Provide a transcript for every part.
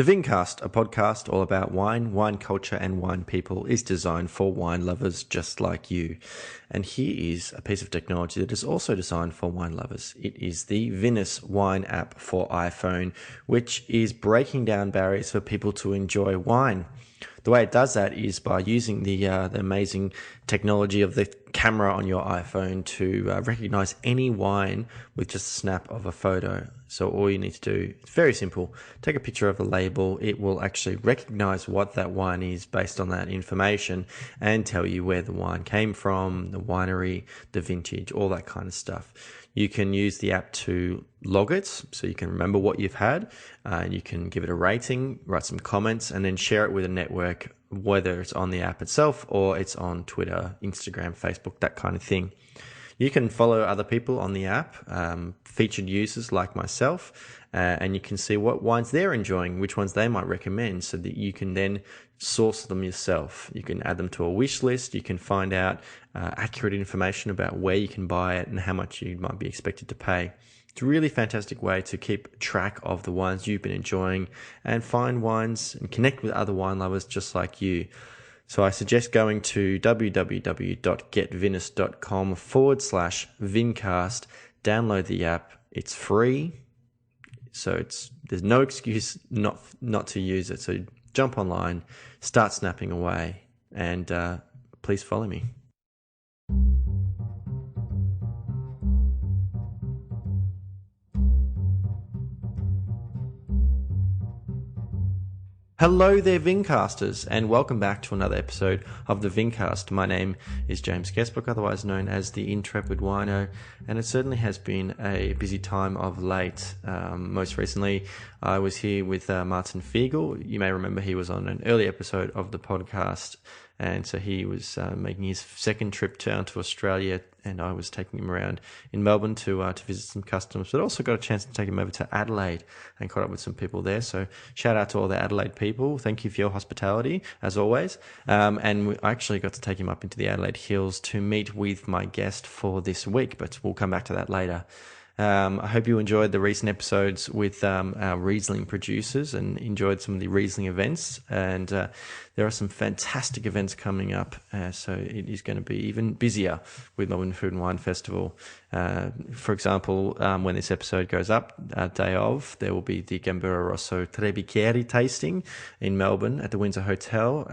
The Vincast, a podcast all about wine, wine culture, and wine people, is designed for wine lovers just like you. And here is a piece of technology that is also designed for wine lovers. It is the Vinous wine app for iPhone, which is breaking down barriers for people to enjoy wine. The way it does that is by using the amazing technology of the camera on your iPhone to recognize any wine with just a snap of a photo. So all you need to do, it's very simple, take a picture of the label. It will actually recognize what that wine is based on that information and tell you where the wine came from, the winery, the vintage, all that kind of stuff. You can use the app to log it so you can remember what you've had. You can give it a rating, write some comments, and then share it with a network, whether it's on the app itself or it's on Twitter, Instagram, Facebook, that kind of thing. You can follow other people on the app, featured users like myself, and you can see what wines they're enjoying, which ones they might recommend, so that you can then source them yourself. You can add them to a wish list. You can find out accurate information about where you can buy it and how much you might be expected to pay. It's a really fantastic way to keep track of the wines you've been enjoying and find wines and connect with other wine lovers just like you. So I suggest going to www.getvinous.com/Vincast, download the app. It's free, so there's no excuse not to use it. So jump online, start snapping away, and please follow me. Hello there, Vincasters, and welcome back to another episode of the Vincast. My name is James Guestbrook, otherwise known as the Intrepid Wino, and it certainly has been a busy time of late. Most recently, I was here with Martin Fiegel. You may remember he was on an early episode of the podcast, and so he was making his second trip down to Australia, and I was taking him around in Melbourne to visit some customers, but also got a chance to take him over to Adelaide and caught up with some people there. So shout out to all the Adelaide people. Thank you for your hospitality, as always. And I actually got to take him up into the Adelaide Hills to meet with my guest for this week, but we'll come back to that later. I hope you enjoyed the recent episodes with our Riesling producers and enjoyed some of the Riesling events. And there are some fantastic events coming up, so it is going to be even busier with Melbourne Food and Wine Festival. For example, when this episode goes up, day of, there will be the Gambero Rosso Tre Bicchieri tasting in Melbourne at the Windsor Hotel,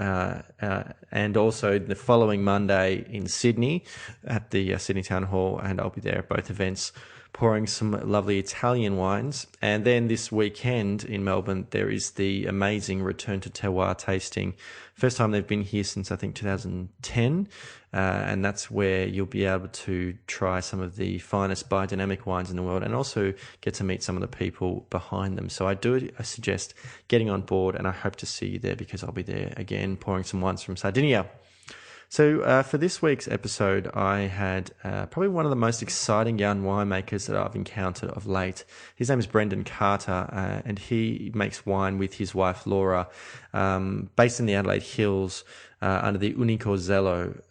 and also the following Monday in Sydney at the Sydney Town Hall, and I'll be there at both events, pouring some lovely Italian wines. And then this weekend in Melbourne, there is the amazing Return to Terroir tasting. First time they've been here since, I think, 2010. And that's where you'll be able to try some of the finest biodynamic wines in the world and also get to meet some of the people behind them. So I suggest getting on board, and I hope to see you there because I'll be there again pouring some wines from Sardinia. So for this week's episode, I had probably one of the most exciting young winemakers that I've encountered of late. His name is Brendan Carter, and he makes wine with his wife, Laura, based in the Adelaide Hills under the Unico Zelo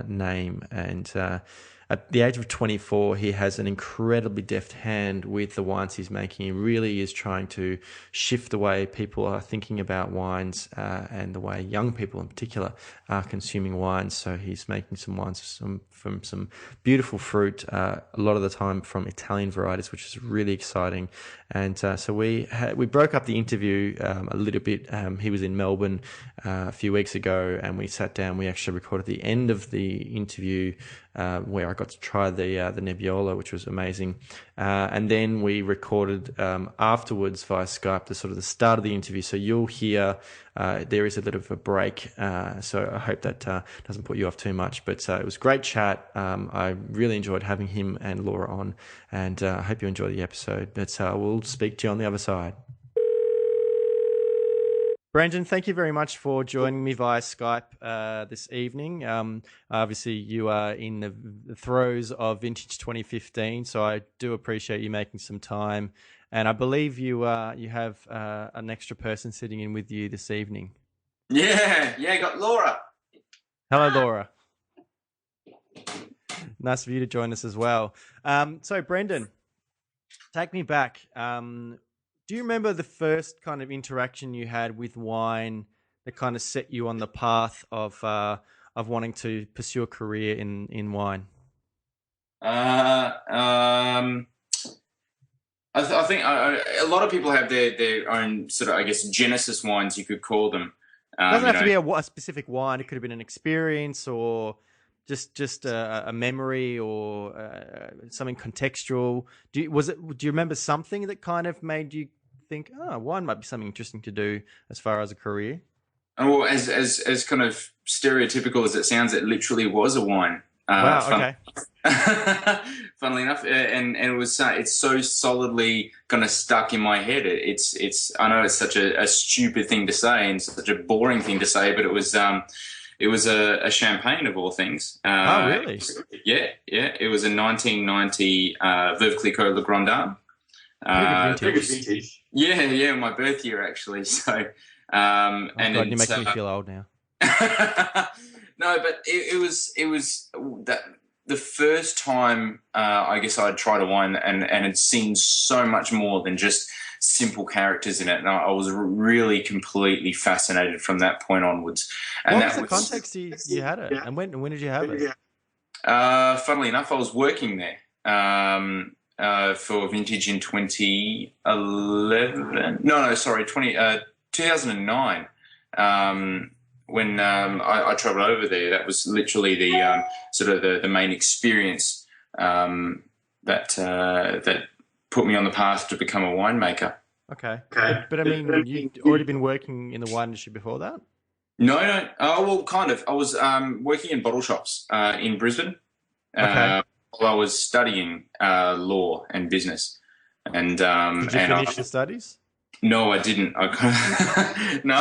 name. And at the age of 24, he has an incredibly deft hand with the wines he's making. He really is trying to shift the way people are thinking about wines and the way young people in particular are consuming wines. So he's making some wines from some beautiful fruit, a lot of the time from Italian varieties, which is really exciting. And so we broke up the interview a little bit. He was in Melbourne a few weeks ago, and we sat down. We actually recorded the end of the interview where I got to try the Nebbiolo, which was amazing. And then we recorded afterwards via Skype the start of the interview. So you'll hear there is a bit of a break. So I hope that doesn't put you off too much. But it was a great chat. I really enjoyed having him and Laura on, and I hope you enjoy the episode. But we'll speak to you on the other side. Brandon, thank you very much for joining me via Skype this evening. Obviously, you are in the throes of Vintage 2015, so I do appreciate you making some time. And I believe you have an extra person sitting in with you this evening. Yeah, got Laura. Hello, Laura. Nice of you to join us as well. So, Brendan, take me back. Do you remember the first kind of interaction you had with wine that kind of set you on the path of wanting to pursue a career in wine? Uh, um, I think a lot of people have their own sort of, I guess, genesis wines, you could call them. It doesn't You have to know, be a specific wine. It could have been an experience or just a memory or something contextual. Do you remember something that kind of made you think, oh, wine might be something interesting to do as far as a career? and well, as kind of stereotypical as it sounds, it literally was a wine. Wow. Fun, Okay. funnily enough, and it was it's so solidly kind of stuck in my head. It's I know it's such a stupid thing to say and such a boring thing to say, but it was a champagne of all things. Oh, really? Yeah, yeah. It was a 1990 Veuve Clicquot Le Grand Dame. Pretty good Very good vintage. vintage. Yeah, yeah, my birth year actually. So, Oh and God, you're it's making me feel old now. no, but it was that the first time I guess I'd tried a wine and had seen so much more than just simple characters in it, and I was really completely fascinated from that point onwards. And What was that the context you had it, and when did you have it? Funnily enough, I was working there for vintage in 2011. No, sorry, 2009. When I travelled over there, that was literally the sort of the main experience that put me on the path to become a winemaker. Okay. But I mean, you'd already been working in the wine industry before that? No, no. Oh, well, kind of. I was working in bottle shops in Brisbane Okay. while I was studying law and business. And Did you finish the studies? no, I didn't. No,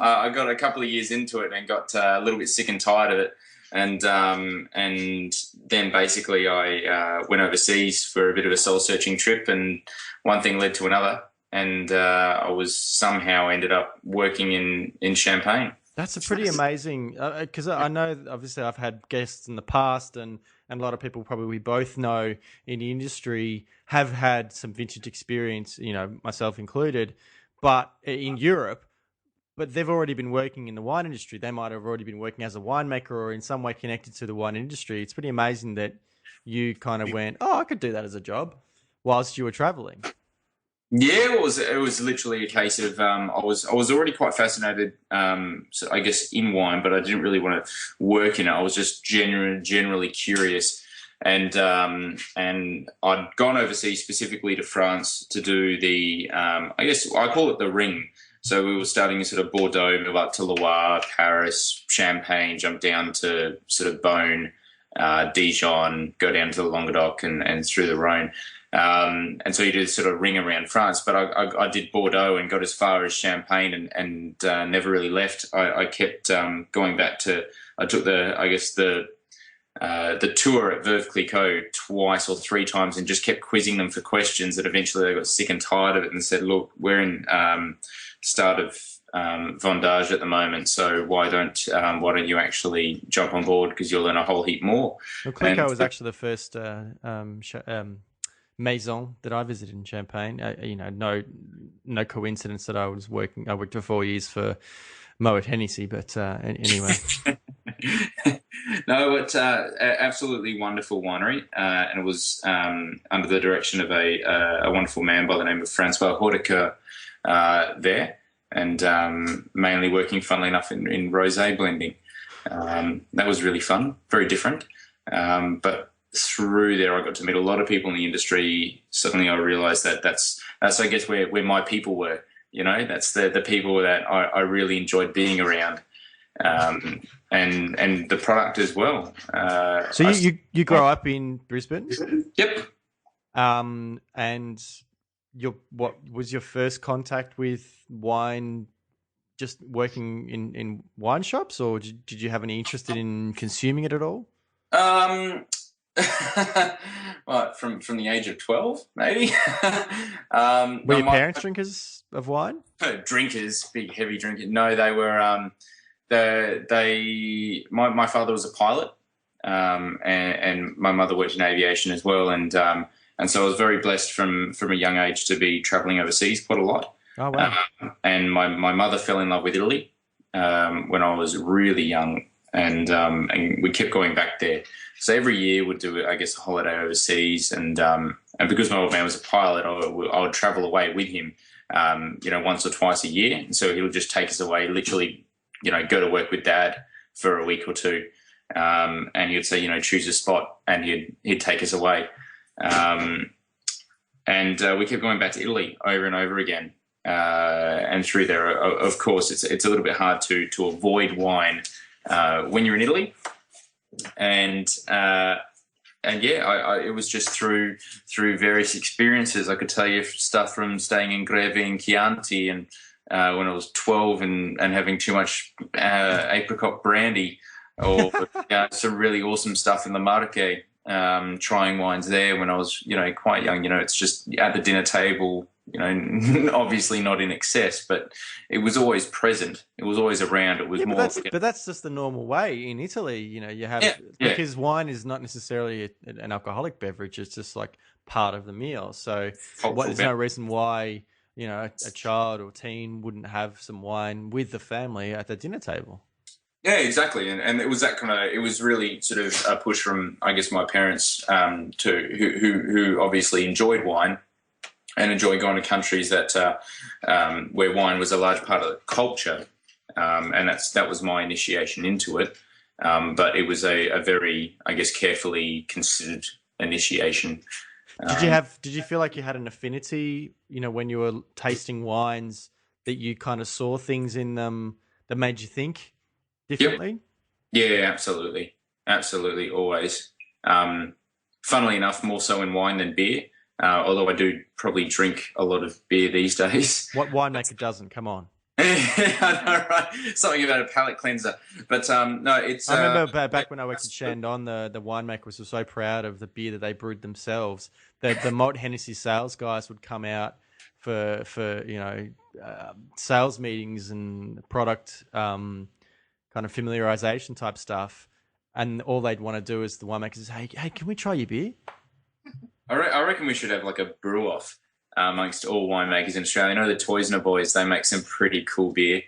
I got a couple of years into it and got a little bit sick and tired of it. And then basically I went overseas for a bit of a soul searching trip, and one thing led to another, and I was somehow ended up working in Champagne. That's a pretty amazing, because I know obviously I've had guests in the past, and a lot of people probably we both know in the industry have had some vintage experience, myself included, but in Europe, but they've already been working in the wine industry. They might have already been working as a winemaker or in some way connected to the wine industry. It's pretty amazing that you kind of went, oh, I could do that as a job whilst you were traveling. Yeah, it was literally a case of I was already quite fascinated, so I guess in wine, but I didn't really want to work in it. I was just generally curious, and I'd gone overseas specifically to France to do the I guess I call it the ring. So we were starting in sort of Bordeaux, move up to Loire, Paris, Champagne, jump down to sort of Beaune, Dijon, go down to the Languedoc and through the Rhone. And so you did sort of ring around France, but I did Bordeaux and got as far as Champagne and never really left. I kept going back to. I took the tour at Veuve Clicquot twice or three times and just kept quizzing them for questions that eventually they got sick and tired of it and said, look, we're in start of vendage at the moment, so why don't you actually jump on board, because you'll learn a whole heap more. Well, Clicquot was actually the first maison that I visited in Champagne. No coincidence that I worked for 4 years for Moet Hennessy, but anyway. No, it's absolutely wonderful winery, and it was under the direction of a wonderful man by the name of Francois Hordecoeur there, and mainly working, funnily enough, in rosé blending. That was really fun, very different, but through there I got to meet a lot of people in the industry. Suddenly I realized that's I guess where my people were, that's the people that I really enjoyed being around, and the product as well. So you grow up in Brisbane? Yep. And what was your first contact with wine, just working in wine shops, or did you have any interest in consuming it at all? Well, from the age of 12, maybe. Were your parents drinkers of wine? Drinkers, big heavy drinkers. No, they were. My father was a pilot, and my mother worked in aviation as well, and And so I was very blessed from a young age to be traveling overseas quite a lot. Oh, wow. And my mother fell in love with Italy when I was really young, and we kept going back there. So every year we'd do, I guess, a holiday overseas, and because my old man was a pilot, I would travel away with him, once or twice a year. And so he would just take us away, literally, go to work with Dad for a week or two, and he'd say, choose a spot, and he'd take us away, and we kept going back to Italy over and over again. And through there, of course, it's a little bit hard to avoid wine when you're in Italy, and it was just through various experiences. I could tell you stuff from staying in Greve in Chianti, and when I was 12 and having too much apricot brandy, or some really awesome stuff in the Marche, trying wines there when I was quite young. It's just at the dinner table. Obviously not in excess, but it was always present. It was always around. It was more. But that's just the normal way in Italy. You have because wine is not necessarily an alcoholic beverage. It's just like part of the meal. So there's no reason why a child or teen wouldn't have some wine with the family at the dinner table. Yeah, exactly, and it was that kind of. It was really sort of a push from, I guess, my parents who obviously enjoyed wine. And enjoy going to countries that where wine was a large part of the culture, and that was my initiation into it. But it was a very, I guess, carefully considered initiation. Did you feel like you had an affinity, when you were tasting wines, that you kind of saw things in them that made you think differently? Yep. Yeah, absolutely, always. Funnily enough, more so in wine than beer. Although I do probably drink a lot of beer these days. What winemaker doesn't? Come on. I know, right? Something about a palate cleanser. But no, it's... I remember back when I worked at Shandon, the winemakers were so proud of the beer that they brewed themselves. The Malt Hennessy sales guys would come out for sales meetings and product kind of familiarization type stuff. And all they'd want to do is the winemakers is, hey, can we try your beer? I reckon we should have like a brew-off amongst all winemakers in Australia. I know the Toisner boys, they make some pretty cool beer.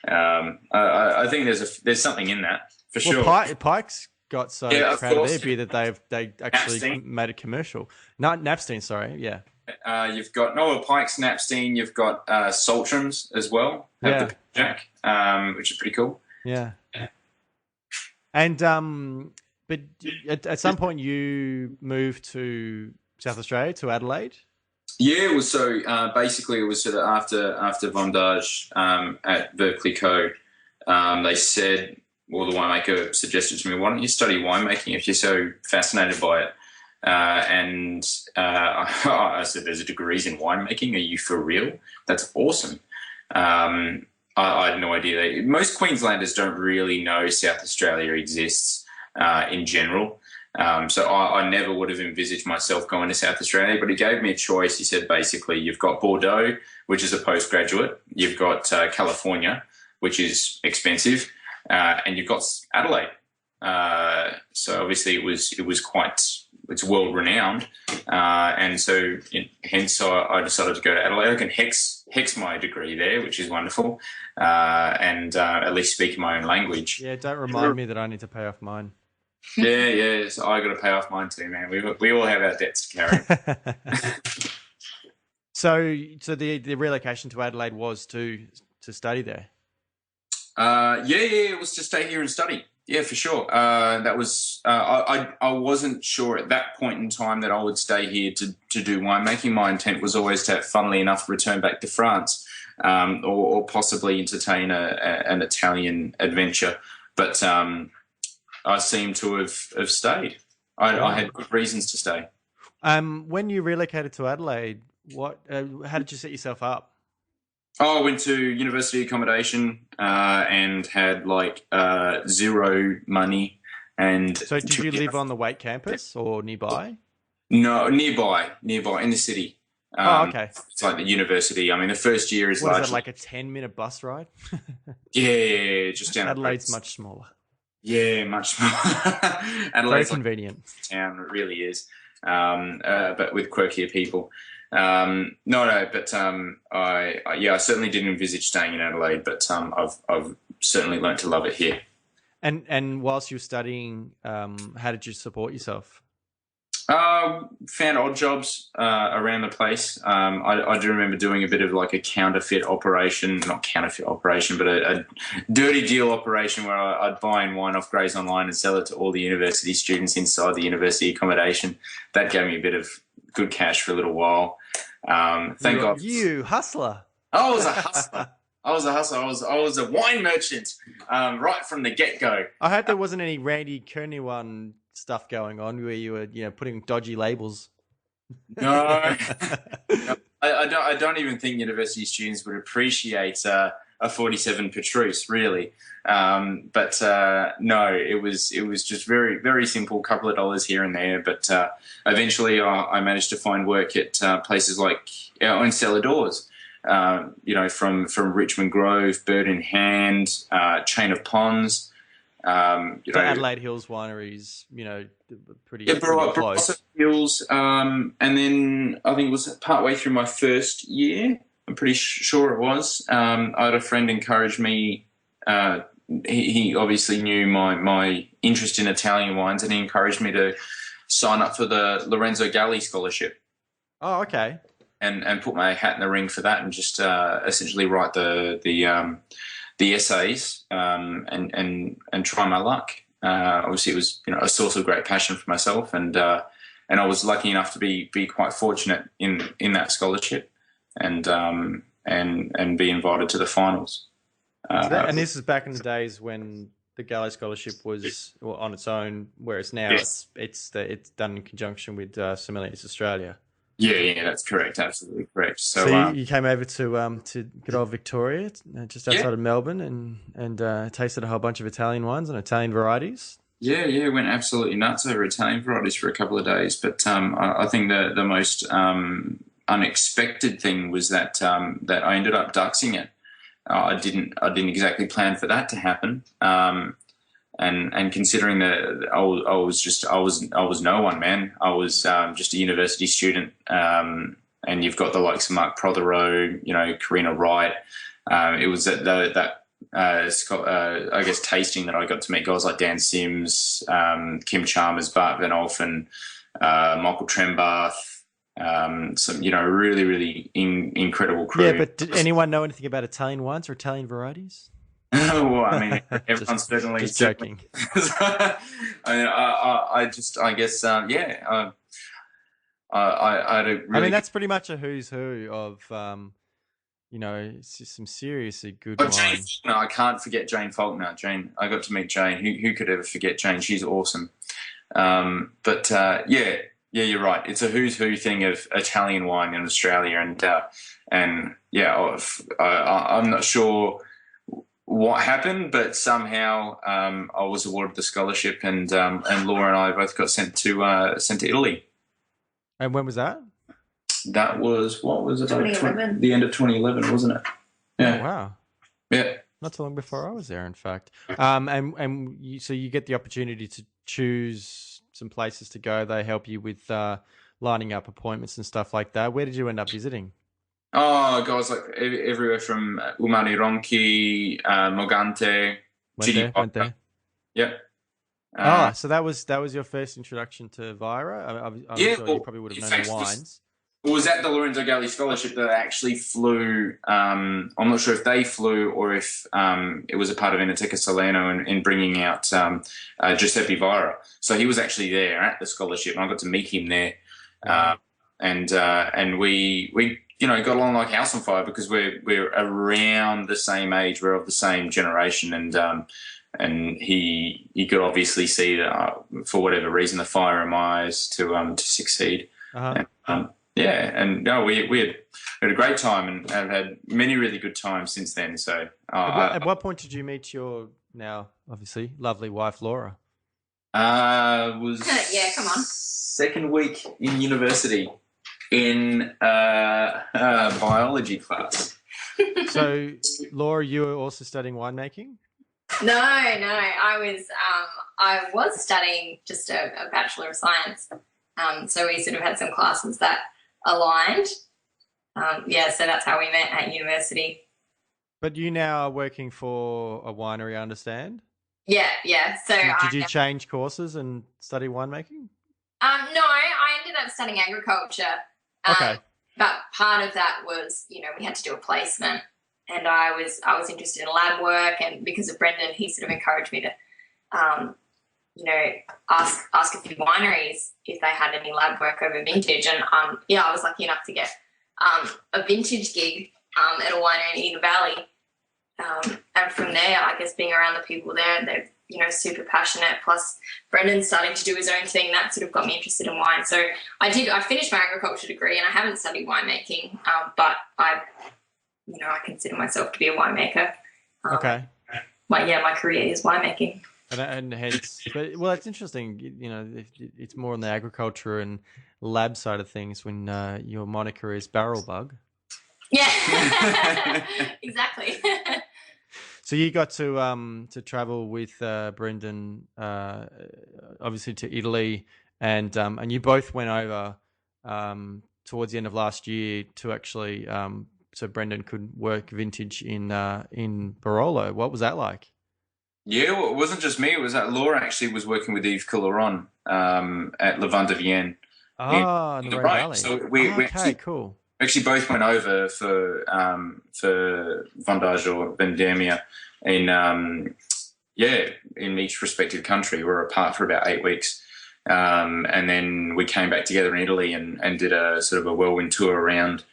I think there's something in that, for sure. Pike's got so proud of their beer that they actually Napstein. Made a commercial. No, Napstein, sorry, yeah. You've got Pike's, Napstein, you've got Saltrams as well, the Jack, which is pretty cool. Yeah. And but at some point you moved to South Australia, to Adelaide? Yeah, it was basically it was sort of after Vendage at Berkeley Co. They said, the winemaker suggested to me, why don't you study winemaking if you're so fascinated by it? And I said, there's degrees in winemaking. Are you for real? That's awesome. I had no idea. Most Queenslanders don't really know South Australia exists in general. So I never would have envisaged myself going to South Australia, but he gave me a choice. He said, basically, you've got Bordeaux, which is a postgraduate. You've got California, which is expensive, and you've got Adelaide. So obviously it's world renowned. And so hence I decided to go to Adelaide. I can hex my degree there, which is wonderful. And at least speak my own language. Yeah. Don't remind me that I need to pay off mine. Yeah. So I got to pay off mine too, man. We all have our debts to carry. So the relocation to Adelaide was to study there. It was to stay here and study. Yeah, for sure. That was I wasn't sure at that point in time that I would stay here to do winemaking. My intent was always to, funnily enough, return back to France, or possibly entertain an Italian adventure. But I seem to have stayed. I had good reasons to stay. When you relocated to Adelaide, how did you set yourself up? I went to university accommodation and had zero money. And so did you live on the Wake campus or nearby? No, nearby in the city. Okay. It's like the university. I mean, the first year is largely... Is it like a 10-minute bus ride? Yeah, just down. Adelaide's much smaller. Yeah, much smaller. Adelaide's very convenient. Town, it really is. but with quirkier people. But I certainly didn't envisage staying in Adelaide, but I've certainly learnt to love it here. And whilst you were studying, how did you support yourself? Found odd jobs around the place. I do remember doing a bit of like a counterfeit operation, not counterfeit operation, but a dirty deal operation where I'd buy in wine off Grays Online and sell it to all the university students inside the university accommodation. That gave me a bit of good cash for a little while. Thank God. You hustler. I was a hustler. I was a wine merchant right from the get-go. I hope there wasn't any Randy Kernewan stuff going on where you were, putting dodgy labels. No, I don't even think university students would appreciate a 47 Petrus, really. No, it was just very, very simple, couple of dollars here and there. But eventually, I managed to find work at places like in cellar doors. From Richmond Grove, Bird in Hand, Chain of Ponds. The Adelaide Hills wineries, pretty close. Barossa Hills, and then I think it was partway through my first year. I'm pretty sure it was. I had a friend encourage me. He obviously knew my interest in Italian wines, and he encouraged me to sign up for the Lorenzo Galli scholarship. Oh, okay. And put my hat in the ring for that, and just essentially write the essays and try my luck. Obviously, it was a source of great passion for myself, and I was lucky enough to be quite fortunate in that scholarship, and be invited to the finals. And this is back in the days when the Gallo Scholarship was on its own, whereas now yes. it's done in conjunction with Sommeliers Australia. Yeah, that's correct. Absolutely correct. So you came over to good old Victoria, just outside of Melbourne, and tasted a whole bunch of Italian wines and Italian varieties. Yeah, went absolutely nuts over Italian varieties for a couple of days. But I think the most unexpected thing was that I ended up duxing it. I didn't exactly plan for that to happen. And considering that I was no one, man. I was just a university student, and you've got the likes of Mark Prothero, Karina Wright. It was that I guess tasting that I got to meet guys like Dan Sims, Kim Chalmers, Bart Van Olfen, Michael Trembath. Some really really incredible crew. Yeah, but did anyone know anything about Italian wines or Italian varieties? Well, I mean, everyone's certainly just joking. I guess, I had a really. I mean, that's pretty much a who's who of, it's just some seriously good wine. No, I can't forget Jane Faulkner. I got to meet Jane. Who could ever forget Jane? She's awesome. Yeah, you're right. It's a who's who thing of Italian wine in Australia, and I'm not sure what happened, but somehow I was awarded the scholarship, and Laura and I both got sent to Italy. And when was that? That was, what was it? 2011. The end of 2011, wasn't it? Yeah. Oh, wow. Yeah. Not so long before I was there, in fact. So you get the opportunity to choose some places to go. They help you with lining up appointments and stuff like that. Where did you end up visiting? Oh, guys, like everywhere from Umani Ronchi, Mogante, Went there. Yeah. So that was your first introduction to Vira? I'm sure you probably would have known the wines. It was at the Lorenzo Galli Scholarship that I actually flew. I'm not sure if they flew or if it was a part of Enoteca Salerno in bringing out Giuseppe Vira. So he was actually there at the scholarship, and I got to meet him there. And we got along like house on fire because we're around the same age, we're of the same generation, and he could obviously see that for whatever reason the fire in my eyes to succeed. Uh-huh. We had a great time and have had many really good times since then. So at what point did you meet your now obviously lovely wife Laura? Was come on. Second week in university in biology class. So, Laura, you were also studying winemaking? No, I was studying just a Bachelor of Science, So we sort of had some classes that aligned. So that's how we met at university. But you now are working for a winery, I understand? Yeah. So did you change courses and study winemaking? No, I ended up studying agriculture. Okay. But part of that was, we had to do a placement, and I was interested in lab work, and because of Brendan, he sort of encouraged me to, ask a few wineries if they had any lab work over vintage, and I was lucky enough to get a vintage gig at a winery in Eden Valley. And from there, I guess being around the people there, they're, super passionate. Plus, Brendan's starting to do his own thing. That sort of got me interested in wine. So I finished my agriculture degree, and I haven't studied winemaking, but I consider myself to be a winemaker. Okay. My career is winemaking. And hence, well, it's interesting, it's more on the agriculture and lab side of things when your moniker is Barrel Bug. Yeah, exactly. So you got to travel with Brendan, obviously to Italy, and you both went over towards the end of last year to actually so Brendan could work vintage in Barolo. What was that like? Yeah, well, it wasn't just me. It was Laura actually was working with Yves Coulleron at Le Vin de Vienne. In the Rhone Valley. So we actually, cool. Actually both went over for Vendage or Vendemmia in each respective country. We were apart for about 8 weeks. And then we came back together in Italy and did a sort of a whirlwind tour around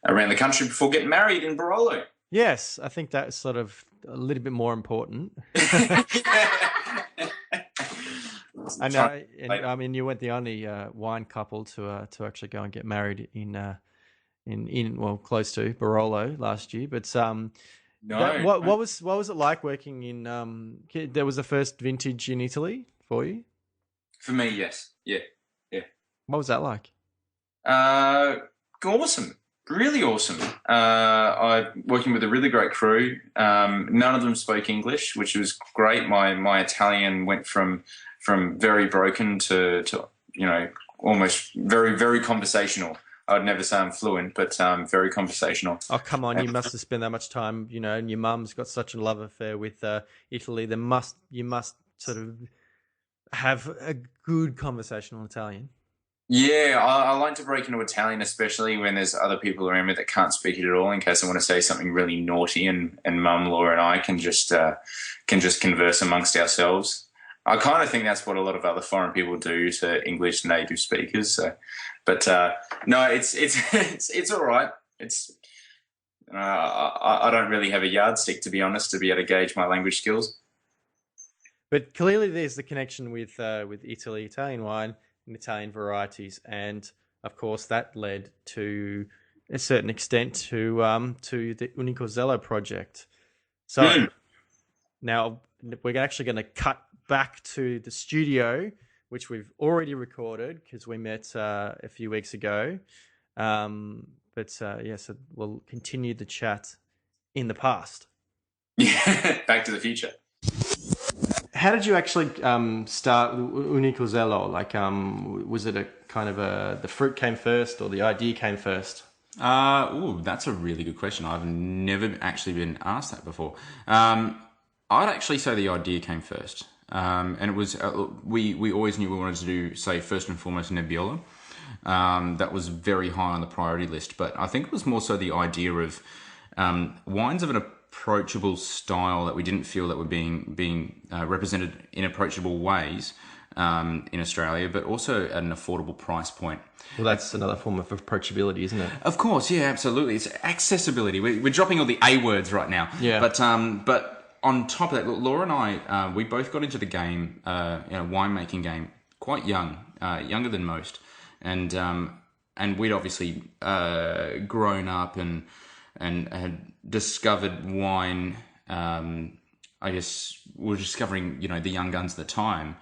the country before getting married in Barolo. Yes, I think that's sort of a little bit more important. I know, I mean, you weren't the only wine couple to actually go and get married in close to Barolo last year. But what was it like working in? There was the first vintage in Italy for you. For me, yes, yeah. What was that like? Awesome. Really awesome. I'm working with a really great crew. None of them spoke English, which was great. My Italian went from very broken to almost very, very conversational. I'd never say I'm fluent, but very conversational. Oh, come on. You must have spent that much time, and your mum's got such a love affair with Italy. You must sort of have a good conversational Italian. Yeah, I like to break into Italian, especially when there's other people around me that can't speak it at all, in case I want to say something really naughty, and Mum, Laura, and I can just converse amongst ourselves. I kind of think that's what a lot of other foreign people do to English native speakers. So, but no, it's all right. It's I don't really have a yardstick, to be honest, to be able to gauge my language skills. But clearly, there's the connection with Italy, Italian wine, and Italian varieties, and of course that led to a certain extent to the Unico Zelo project. So now we're actually going to cut back to the studio, which we've already recorded because we met a few weeks ago. So we'll continue the chat in the past. Yeah, Back to the Future. How did you actually start Unico Zelo? Like, was it a kind of the fruit came first or the idea came first? That's a really good question. I've never actually been asked that before. I'd actually say the idea came first. And it was, we always knew we wanted to do, say, first and foremost, Nebbiolo. That was very high on the priority list. But I think it was more so the idea of wines of an approachable style that we didn't feel that were being represented in approachable ways in Australia, but also at an affordable price point. Well, that's another form of approachability, isn't it? Of course, yeah, absolutely. It's accessibility. We're dropping all the A words right now. Yeah. But on top of that, Laura and I, we both got into the game, winemaking game, quite young, younger than most, and we'd obviously grown up and had discovered wine. I guess we were discovering, the young guns at the time,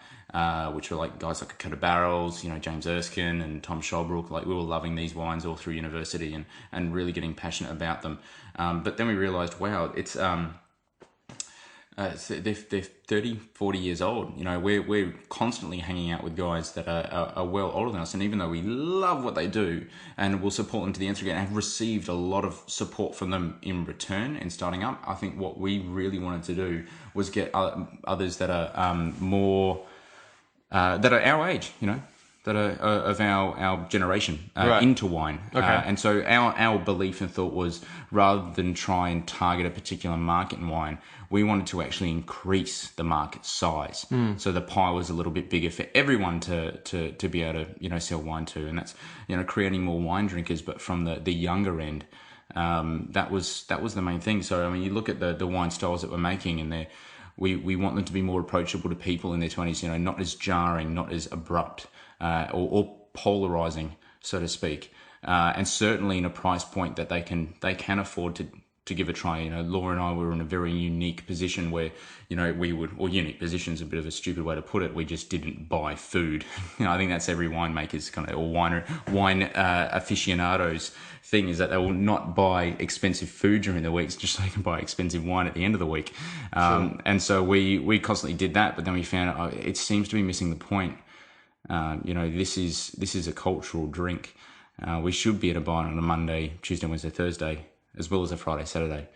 which were like guys like Coda Barrels, James Erskine and Tom Sholbrook. Like, we were loving these wines all through university and really getting passionate about them. But then we realised, wow, it's They're 30, 40 years old. You know, we're constantly hanging out with guys that are well older than us. And even though we love what they do and will support them to the nth degree and have received a lot of support from them in return in starting up, I think what we really wanted to do was get others that are more, that are our age, you know, that are of our generation into wine. Okay. And so our belief and thought was, rather than try and target a particular market in wine, we wanted to actually increase the market size. So the pie was a little bit bigger for everyone to be able to, you know, sell wine to. And that's, you know, creating more wine drinkers, but from the younger end. That was the main thing. So, I mean, you look at the wine styles that we're making, and we want them to be more approachable to people in their 20s, you know, not as jarring, not as abrupt, or polarizing, so to speak. And certainly in a price point that they can afford to give a try. You know, Laura and I were in a very unique position where, you know, unique position is a bit of a stupid way to put it. We just didn't buy food. You know, I think that's every winemaker's kind of, or wine aficionados thing, is that they will not buy expensive food during the weeks just so they can buy expensive wine at the end of the week. Sure. And so we constantly did that, but then we found it seems to be missing the point. You know, this is a cultural drink. We should be able to buy it on a Monday, Tuesday, Wednesday, Thursday, as well as a Friday, Saturday,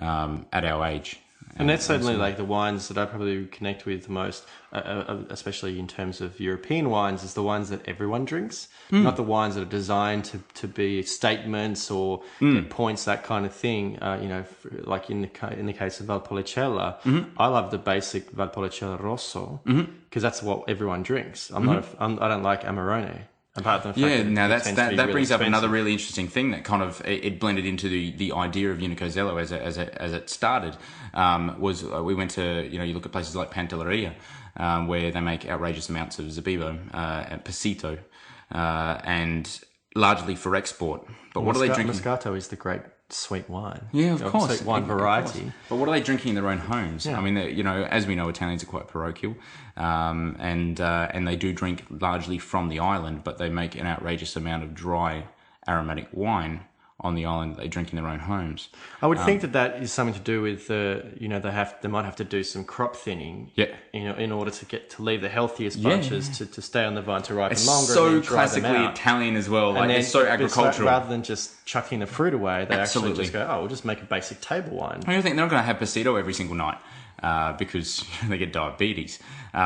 at our age. And that's certainly like the wines that I probably connect with the most, especially in terms of European wines, is the wines that everyone drinks, not the wines that are designed to be statements or points, that kind of thing. You know, like in the case of Valpolicella, I love the basic Valpolicella Rosso because that's what everyone drinks. I don't like Amarone. Apart from the fact that that brings up another really interesting thing that kind of it blended into the idea of Unico Zelo as it started. We went to, you know, you look at places like Pantelleria, where they make outrageous amounts of Zabebo and Pasito, and largely for export. But what are they drinking? Moscato is the great sweet wine. Yeah, of course. Sweet wine variety. But what are they drinking in their own homes? Yeah. I mean, you know, as we know, Italians are quite parochial, and they do drink largely from the island, but they make an outrageous amount of dry aromatic wine on the island that they drink in their own homes. I would think that is something to do with you know, they might have to do some crop thinning. Yeah. You know, in order to leave the healthiest bunches to stay on the vine to ripen longer. So and then dry them classically out. Italian as well. Like, And it's so agricultural. Rather than just chucking the fruit away, they actually Absolutely. just go, we'll just make a basic table wine. I don't think they're not going to have Pasito every single night because they get diabetes. You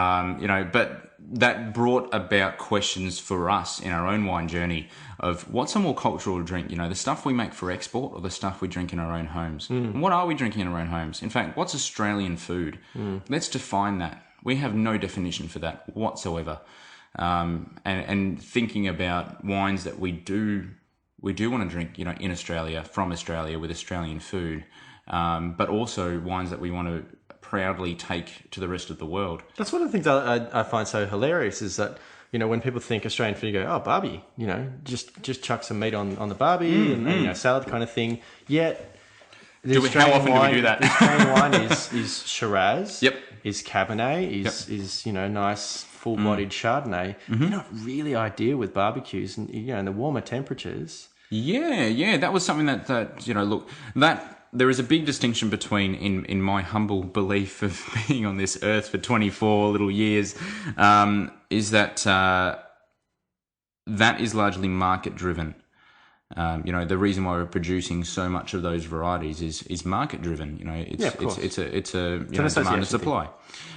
know, but that brought about questions for us in our own wine journey of what's a more cultural drink, you know, the stuff we make for export or the stuff we drink in our own homes. And what are we drinking in our own homes? In fact, what's Australian food? Let's define that. We have no definition for that whatsoever. And thinking about wines that we do want to drink, you know, in Australia, from Australia, with Australian food, but also wines that we want to proudly take to the rest of the world. That's one of the things I find so hilarious is that, you know, when people think Australian food, you go, oh, barbie, you know, just chuck some meat on the barbie and you know, salad kind of thing. Yet, How often do we do that? The Australian wine is Shiraz, Yep. is Cabernet, is you know, nice full-bodied Chardonnay. They're not really ideal with barbecues and, you know, in the warmer temperatures. Yeah, that was something that you know, look, that there is a big distinction between, in my humble belief of being on this earth for 24 little years, is that that is largely market driven. You know, the reason why we're producing so much of those varieties is market driven. You know, it's a you know, demand and supply.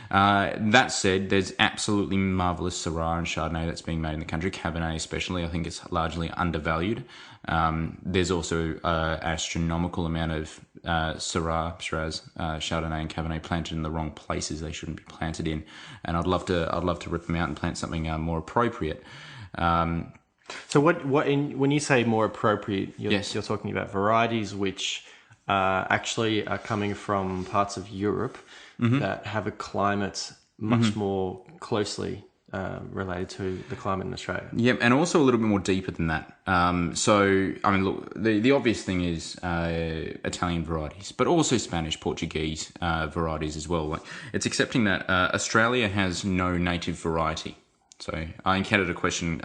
That said, there's absolutely marvelous Syrah and Chardonnay that's being made in the country. Cabernet especially, I think it's largely undervalued. There's also an astronomical amount of Syrah, Shiraz, Chardonnay and Cabernet planted in the wrong places they shouldn't be planted in. And I'd love to rip them out and plant something more appropriate. So when you say more appropriate, you're talking about varieties which actually are coming from parts of Europe that have a climate much more closely related to the climate in Australia. Yeah, and also a little bit more deeper than that. So, I mean, look, the obvious thing is Italian varieties, but also Spanish, Portuguese varieties as well. Like, it's accepting that Australia has no native variety. So I encountered a question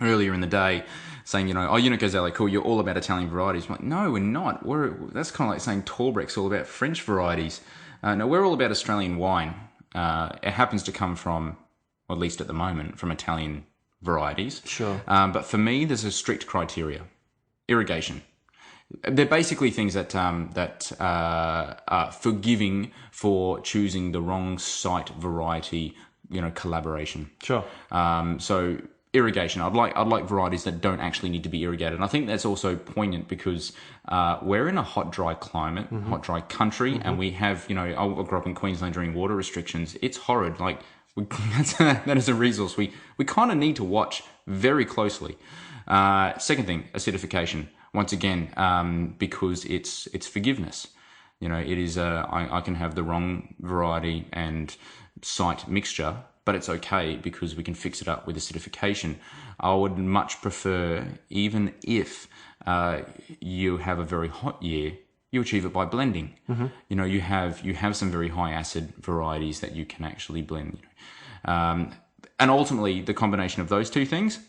earlier in the day saying, you know, oh, Unico Zelo, cool, you're all about Italian varieties. I'm like, no, we're not. That's kind of like saying Torbreck's all about French varieties. No, we're all about Australian wine. It happens to come from, or at least at the moment, from Italian varieties. Sure. But for me, there's a strict criteria. Irrigation. They're basically things that are forgiving for choosing the wrong site variety, collaboration. Sure. So irrigation. I'd like varieties that don't actually need to be irrigated. And I think that's also poignant because we're in a hot, dry climate, hot, dry country, and we have, I grew up in Queensland during water restrictions. It's horrid. Like that is a resource we kind of need to watch very closely. Second thing, acidification. Once again, because it's forgiveness. It is. I can have the wrong variety and site mixture, but it's okay because we can fix it up with acidification. I would much prefer, even if you have a very hot year, you achieve it by blending. You have some very high acid varieties that you can actually blend. And ultimately, the combination of those two things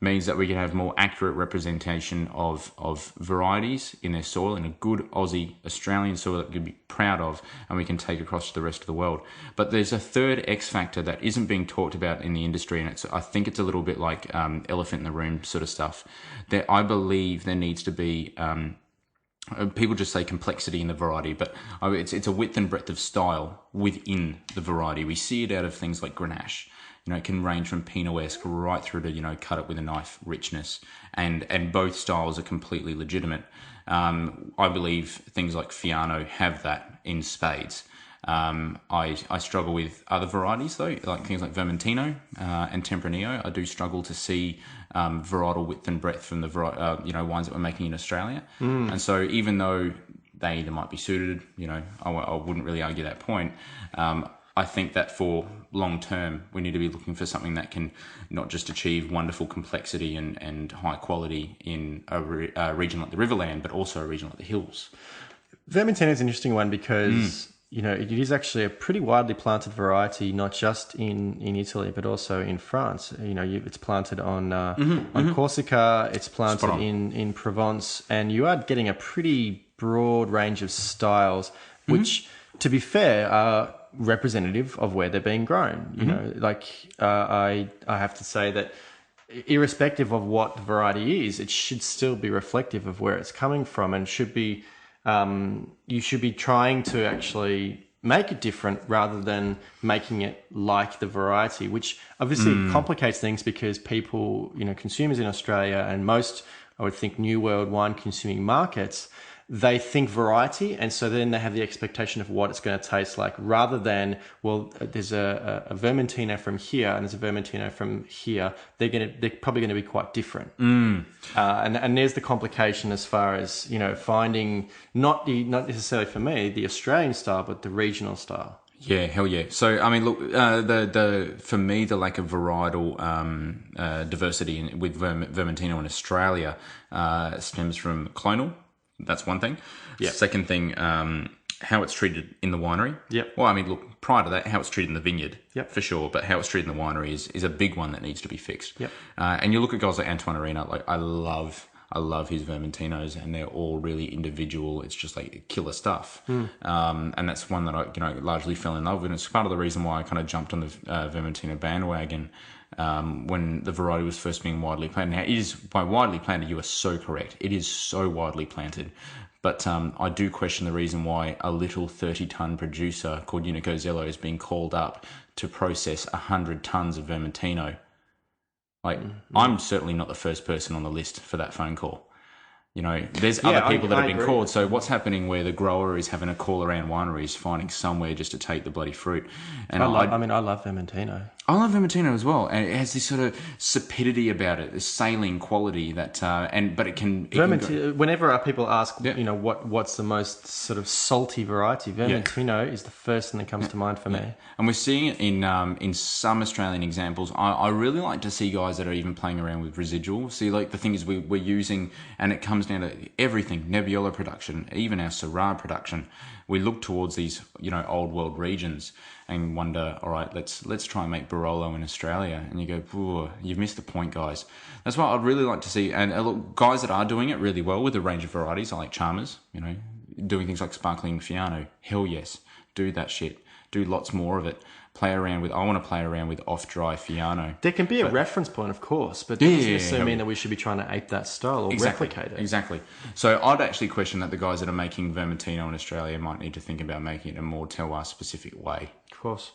means that we can have more accurate representation of varieties in their soil, in a good Aussie, Australian soil that we can be proud of, and we can take across to the rest of the world. But there's a third X factor that isn't being talked about in the industry, and I think it's a little bit like elephant in the room sort of stuff. I believe there needs to be... people just say complexity in the variety, but it's a width and breadth of style within the variety. We see it out of things like Grenache. It can range from Pinot-esque right through to, cut it with a knife richness. And both styles are completely legitimate. I believe things like Fiano have that in spades. I struggle with other varieties though, like things like Vermentino and Tempranillo. I do struggle to see varietal width and breadth from the wines that we're making in Australia. And so even though they either might be suited, I wouldn't really argue that point. I think that for long term, we need to be looking for something that can not just achieve wonderful complexity and high quality in a region like the Riverland, but also a region like the Hills. Vermentino is an interesting one because it is actually a pretty widely planted variety, not just in Italy, but also in France. It's planted on Corsica, it's planted in Provence, and you are getting a pretty broad range of styles, which, to be fair, are representative of where they're being grown. I have to say that irrespective of what the variety is, it should still be reflective of where it's coming from, and should be you should be trying to actually make it different rather than making it like the variety, which obviously complicates things because people, consumers in Australia and most, I would think, New World wine consuming markets, they think variety, and so then they have the expectation of what it's going to taste like, rather than, well, there's a Vermentino from here and there's a Vermentino from here. They're probably going to be quite different. And there's the complication as far as finding not necessarily for me the Australian style, but the regional style. Yeah, hell yeah. So I mean, look, for me, the lack of varietal diversity with Vermentino in Australia stems from clonal. That's one thing. Yeah. Second thing, how it's treated in the winery. Yep. Well, I mean, look, prior to that, how it's treated in the vineyard. Yep. For sure. But how it's treated in the winery is a big one that needs to be fixed. Yep. And you look at guys like Antoine Arena, like I love his Vermentinos, and they're all really individual. It's just like killer stuff. And that's one that I, largely fell in love with. And it's part of the reason why I kind of jumped on the Vermentino bandwagon when the variety was first being widely planted. Now, it is, by widely planted, you are so correct. It is so widely planted. But I do question the reason why a little 30-ton producer called Unico Zelo is being called up to process 100 tons of Vermentino. Like, I'm certainly not the first person on the list for that phone call. There's other people that have been called. So what's happening where the grower is having a call around wineries, finding somewhere just to take the bloody fruit? And I love Vermentino. I love Vermentino as well, and it has this sort of sapidity about it, this saline quality that, but it can. Whenever people ask, what's the most sort of salty variety, Vermentino is the first thing that comes to mind for me. And we're seeing it in some Australian examples. I really like to see guys that are even playing around with residual. See, like the thing is we're using, and it comes down to everything: Nebbiolo production, even our Syrah production. We look towards these, old world regions and wonder, all right, let's try and make Barolo in Australia. And you go, you've missed the point, guys. That's what I'd really like to see. And look, guys that are doing it really well with a range of varieties, I like Chalmers, doing things like sparkling Fiano. Hell yes. do that shit. Do lots more of it. I want to play around with off-dry Fiano. There can be a reference point, of course, but that doesn't necessarily mean that we should be trying to ape that style or replicate it. Exactly. So I'd actually question that the guys that are making Vermentino in Australia might need to think about making it a more terroir-specific way. Of course.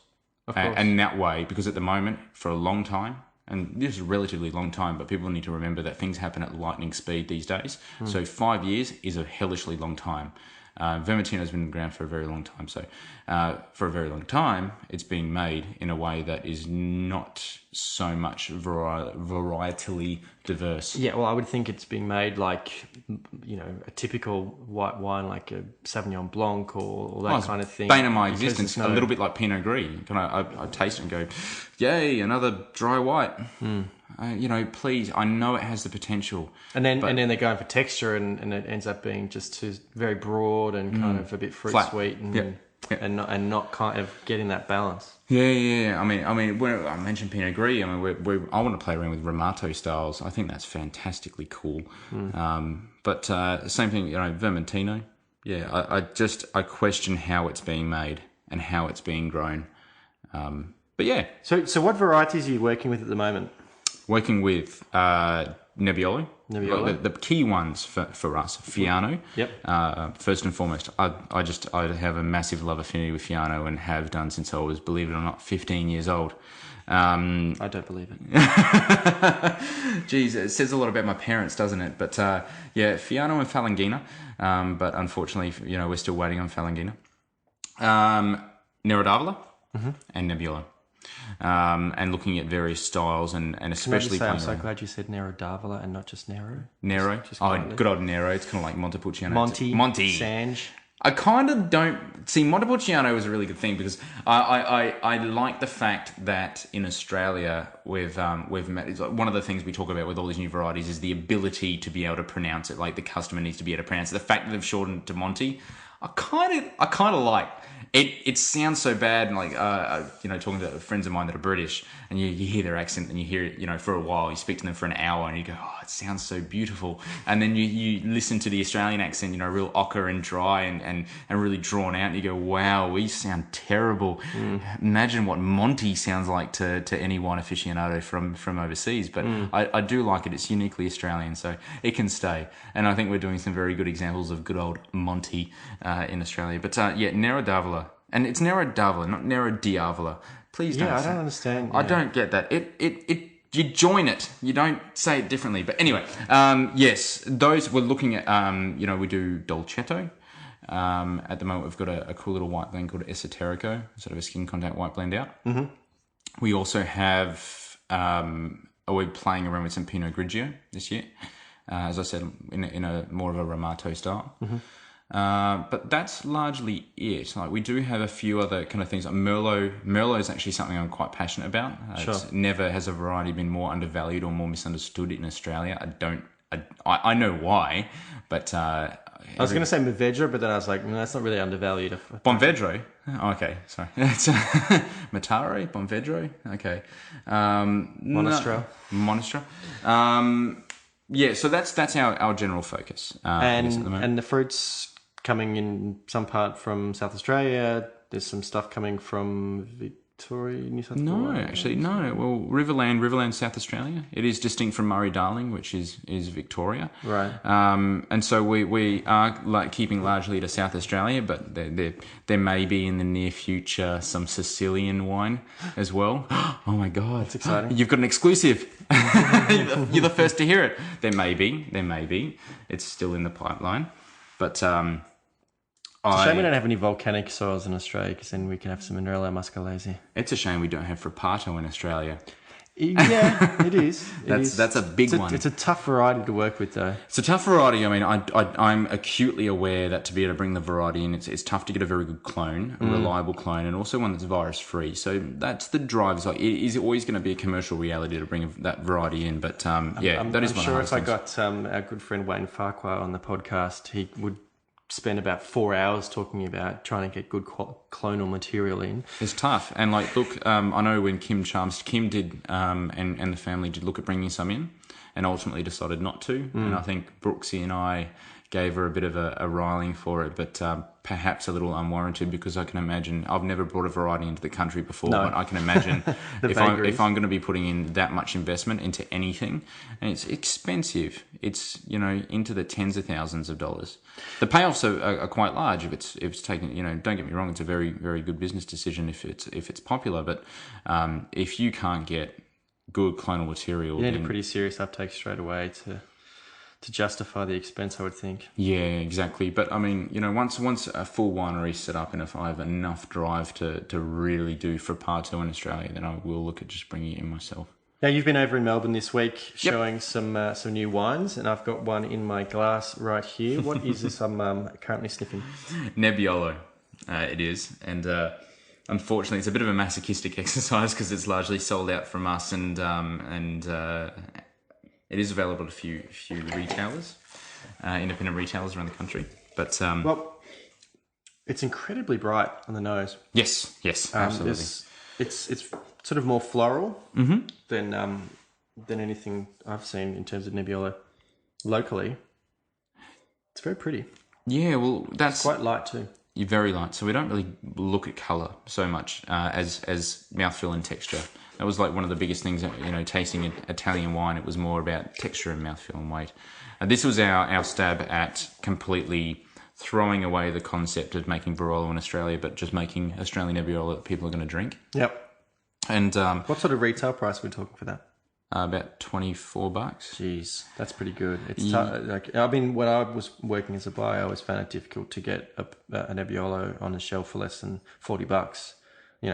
And that way, because at the moment, for a long time, and this is a relatively long time, but people need to remember that things happen at lightning speed these days. So 5 years is a hellishly long time. Vermentino's been around for a very long time. So for a very long time, it's being made in a way that is not so much varietally diverse. Yeah, well, I would think it's being made like, a typical white wine, like a Sauvignon Blanc or that kind of thing. Bane of my existence, a little bit like Pinot Gris. I taste it and go, yay, another dry white. Please, I know it has the potential. And then they're going for texture and it ends up being just too very broad and kind of a bit fruit Flat. sweet and not kind of getting that balance. Yeah. I mean, when I mentioned Pinot Gris, I want to play around with Ramato styles. I think that's fantastically cool. But same thing, Vermentino. Yeah, I question how it's being made and how it's being grown. But yeah. So what varieties are you working with at the moment? Working with Nebbiolo. The key ones for us, Fiano. Yep. First and foremost, I have a massive love affinity with Fiano and have done since I was, believe it or not, 15 years old. I don't believe it. Geez, it says a lot about my parents, doesn't it? But Fiano and Falangina. But unfortunately, we're still waiting on Falangina. Nero d'Avola and Nebbiolo. And looking at various styles and especially... Can I just say, I'm so glad you said Nero d'Avola and not just Nero. Nero? Good old Nero. It's kind of like Montepulciano. Monty. Sange. I kind of don't... See, Montepulciano is a really good thing because I like the fact that in Australia we've met... It's like one of the things we talk about with all these new varieties is the ability to be able to pronounce it. Like the customer needs to be able to pronounce it. The fact that they've shortened it to Monty, I kind of like... It sounds so bad, and like talking to friends of mine that are British, and you hear their accent, and you hear it, for a while. You speak to them for an hour, and you go, "Oh, it sounds so beautiful." And then you listen to the Australian accent, real ochre and dry, and really drawn out, and you go, "Wow, we sound terrible." Imagine what Monty sounds like to any wine aficionado from overseas. But I do like it. It's uniquely Australian, so it can stay. And I think we're doing some very good examples of good old Monty in Australia. But Nero d'Avola. And it's Nero d'Avola, not Nero d'Avola. Please don't. Yeah, I don't understand. I don't get that. You join it. You don't say it differently. But anyway, yes, those we're looking at. We do Dolcetto. At the moment, we've got a cool little white blend called Esoterico, sort of a skin contact white blend out. Mm-hmm. We also have. We're playing around with some Pinot Grigio this year, as I said, in a more of a Ramato style. Mm-hmm. But that's largely it. Like we do have a few other kind of things. Like Merlot. Merlot is actually something I'm quite passionate about. Sure. Never has a variety been more undervalued or more misunderstood in Australia. I know why, but I was going to say Mourvedre, but then I was like, no, that's not really undervalued. Bonvedre. Oh, okay, sorry. It's Mataro, Bonvedre. Okay. Monastrell. Yeah, so that's our general focus. And the fruits coming in some part from South Australia. There's some stuff coming from Victoria, New South Wales. No, actually, no. Well, Riverland, South Australia. It is distinct from Murray-Darling, which is Victoria. Right. And so we are keeping largely to South Australia, but there may be in the near future some Sicilian wine as well. Oh my God, that's exciting! You've got an exclusive. You're the first to hear it. There may be. It's still in the pipeline, but it's a shame we don't have any volcanic soils in Australia, because then we can have some Mineralo Muscalese. It's a shame we don't have Frappato in Australia. Yeah, it is. That's a big one. It's a tough variety to work with, though. It's a tough variety. I mean, I'm acutely aware that to be able to bring the variety in, it's tough to get a very good clone, a reliable clone, and also one that's virus-free. So that's the drive. It is always going to be a commercial reality to bring that variety in. But that is one of the hardest things. I'm sure if I got our good friend Wayne Farquhar on the podcast, he would spend about 4 hours talking about trying to get good clonal material in. It's tough. And look, I know when Kim did, and the family did look at bringing some in and ultimately decided not to. And I think Brooksy and I gave her a bit of a riling for it. But perhaps a little unwarranted, because I can imagine I've never brought a variety into the country before, No. but I can imagine The if vagaries. I'm going to be putting in that much investment into anything, and it's expensive, it's into the tens of thousands of dollars. The payoffs are quite large if it's taken. Don't get me wrong, it's a very, very good business decision if it's popular, but if you can't get good clonal material, You need then, a pretty serious uptake straight away to justify the expense, I would think. yeah, exactly. But I mean, once a full winery set up, and if I have enough drive to really do for part 2 in Australia, then I will look at just bringing it in myself. Now, you've been over in Melbourne this week showing some new wines, and I've got one in my glass right here. What is this I'm currently sniffing? Nebbiolo, it is, and unfortunately, it's a bit of a masochistic exercise because it's largely sold out from us, and it is available at a few retailers, independent retailers around the country. But Well, it's incredibly bright on the nose. yes, absolutely. It's sort of more floral than anything I've seen in terms of Nebbiolo locally. It's very pretty. Yeah, well, that's Quite light too. You're very light, so we don't really look at colour so much as mouthfeel and texture. That was like one of the biggest things, tasting Italian wine. It was more about texture and mouthfeel and weight. This was our stab at completely throwing away the concept of making Barolo in Australia, but just making Australian Nebbiolo that people are going to drink. Yep. And What sort of retail price are we talking for that? about $24. Jeez, that's pretty good. It's when I was working as a buyer, I always found it difficult to get a Nebbiolo on the shelf for less than $40.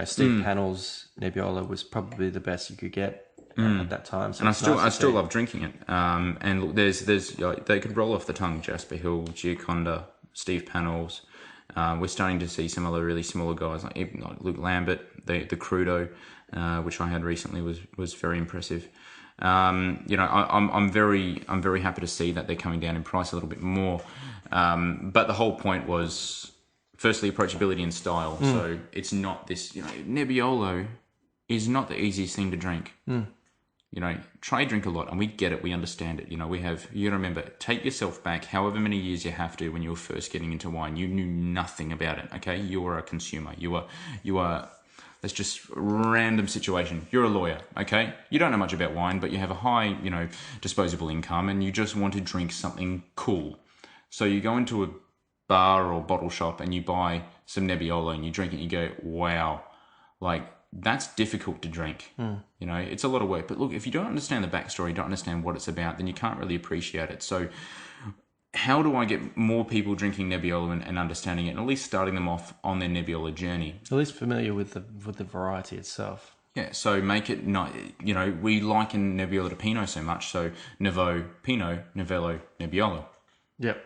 Steve Panel's Nebbiolo was probably the best you could get at that time. So And it's I nice still to love drinking it. And look, there's they could roll off the tongue. Jasper Hill, Gioconda, Steve Panels. We're starting to see some other really smaller guys like Luke Lambert, the Crudo, which I had recently was very impressive. I'm very happy to see that they're coming down in price a little bit more. But the whole point was, firstly, approachability and style. So it's not this, Nebbiolo is not the easiest thing to drink. Try drink a lot, and we get it, we understand it. You gotta remember, take yourself back however many years you have to when you were first getting into wine. You knew nothing about it, okay? You were a consumer. You are that's just random situation. You're a lawyer, okay? You don't know much about wine, but you have a high, disposable income, and you just want to drink something cool. So you go into a bar or bottle shop and you buy some Nebbiolo and you drink it and you go, wow, that's difficult to drink. It's a lot of work. But look, if you don't understand the backstory, don't understand what it's about, then you can't really appreciate it. So how do I get more people drinking Nebbiolo and understanding it, and at least starting them off on their Nebbiolo journey? at least familiar with the variety itself. Yeah, so make it not, we liken Nebbiolo to Pinot so much, so Nouveau, Pinot, Novello, Nebbiolo. Yep.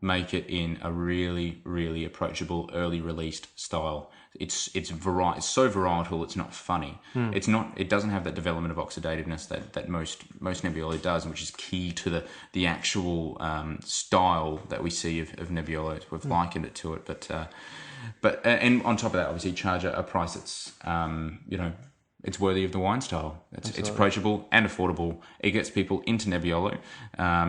Make it in a really, really approachable, early released style. It's so varietal, it's not funny. It doesn't have that development of oxidativeness that most Nebbiolo does, which is key to the actual style that we see of Nebbiolo. We've likened it to it, but and on top of that, obviously charge a price that's it's worthy of the wine style. It's approachable and affordable. It gets people into Nebbiolo.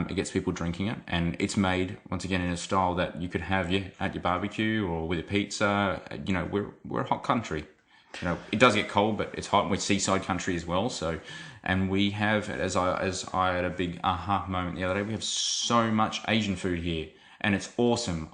It gets people drinking it, and it's made once again in a style that you could have at your barbecue or with a pizza. We're a hot country. It does get cold, but it's hot. We're seaside country as well. So, and we have, as I had a big aha moment the other day, we have so much Asian food here, and it's awesome.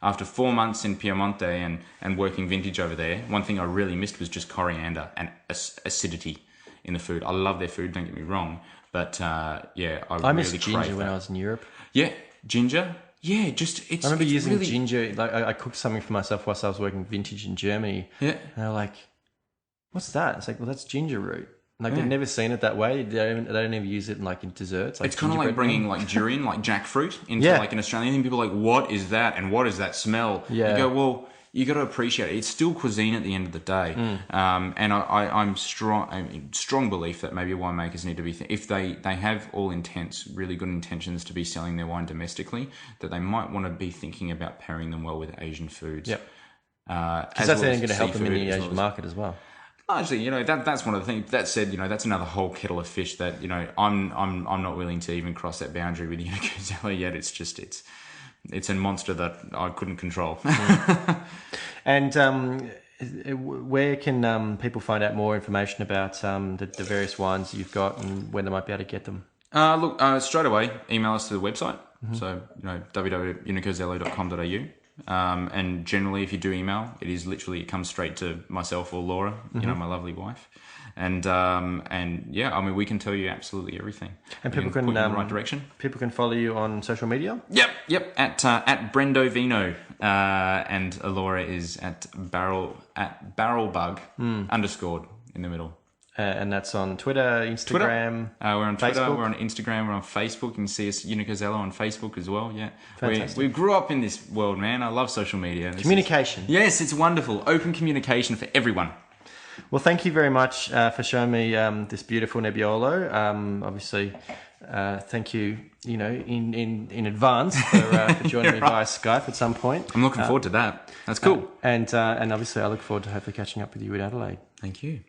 After 4 months in Piemonte and working vintage over there, one thing I really missed was just coriander and acidity in the food. I love their food, don't get me wrong, but I missed really ginger crave when that. I was in Europe. Yeah, ginger. Yeah, it's. I remember using really, ginger. I cooked something for myself whilst I was working vintage in Germany. Yeah. And they're like, "What's that?" It's like, "Well, that's ginger root." They've never seen it that way. They don't even use it in desserts. It's kind of like bringing durian, like jackfruit, into an Australian thing. People are like, what is that? And what is that smell? Yeah. You go, well, you got to appreciate it. It's still cuisine at the end of the day. And I'm strong belief that maybe winemakers need to be, if they have all really good intentions to be selling their wine domestically, that they might want to be thinking about pairing them well with Asian foods. Yep. Because that's then going to help them in the Asian market as well. Largely, that's one of the things. That said, that's another whole kettle of fish that I'm not willing to even cross that boundary with Unico Zelo yet. It's it's a monster that I couldn't control. And where can people find out more information about the various wines you've got and where they might be able to get them? Look, straight away, email us to the website. So, www.unicozelo.com.au. And generally, if you do email, it comes straight to myself or Laura, my lovely wife. And yeah, I mean, we can tell you absolutely everything. And people can put you in the right direction. People can follow you on social media. Yep. At Brendo Vino, and Laura is at Barrelbug underscored in the middle. And that's on Twitter, Instagram. We're on Twitter, Facebook. we're on Instagram, we're on Facebook. You can see us, Unico Zelo, on Facebook as well. Yeah, Fantastic. We grew up in this world, man. I love social media. Communication. Yes, it's wonderful. Open communication for everyone. Well, thank you very much for showing me this beautiful Nebbiolo. Obviously, thank you, in advance for joining me via Skype at some point. I'm looking forward to that. That's cool. And obviously, I look forward to hopefully catching up with you in Adelaide. Thank you.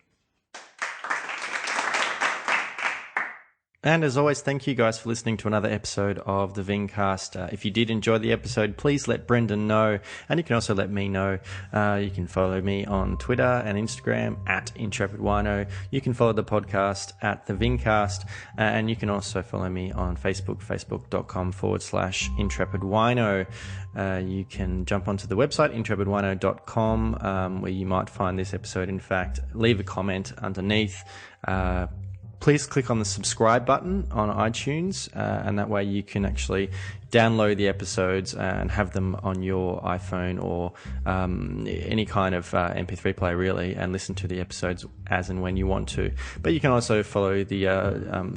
And as always, thank you guys for listening to another episode of the Vincast. If you did enjoy the episode, please let Brendan know, and you can also let me know. You can follow me on Twitter and Instagram at Intrepid Wino. You can follow the podcast at the Vincast, and you can also follow me on Facebook, facebook.com/Intrepid Wino. You can jump onto the website, intrepidwino.com, where you might find this episode. In fact, leave a comment underneath. Please click on the subscribe button on iTunes, and that way you can actually download the episodes and have them on your iPhone or any kind of MP3 player, really, and listen to the episodes as and when you want to. But you can also follow the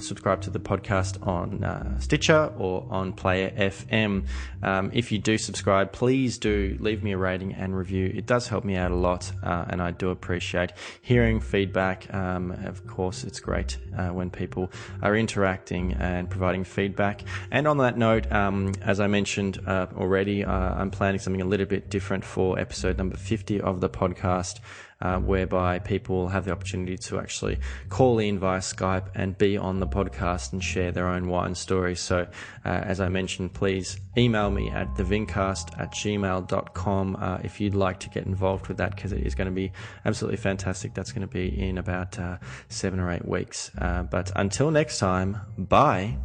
subscribe to the podcast on Stitcher or on Player FM. If you do subscribe, please do leave me a rating and review. It does help me out a lot, and I do appreciate hearing feedback. Of course, it's great when people are interacting and providing feedback. And on that note, as I mentioned already, I'm planning something a little bit different for episode number 50 of the podcast, whereby people have the opportunity to actually call in via Skype and be on the podcast and share their own wine stories. So, as I mentioned, please email me at thevincast@gmail.com if you'd like to get involved with that, because it is going to be absolutely fantastic. That's going to be in about 7 or 8 weeks. But until next time, bye.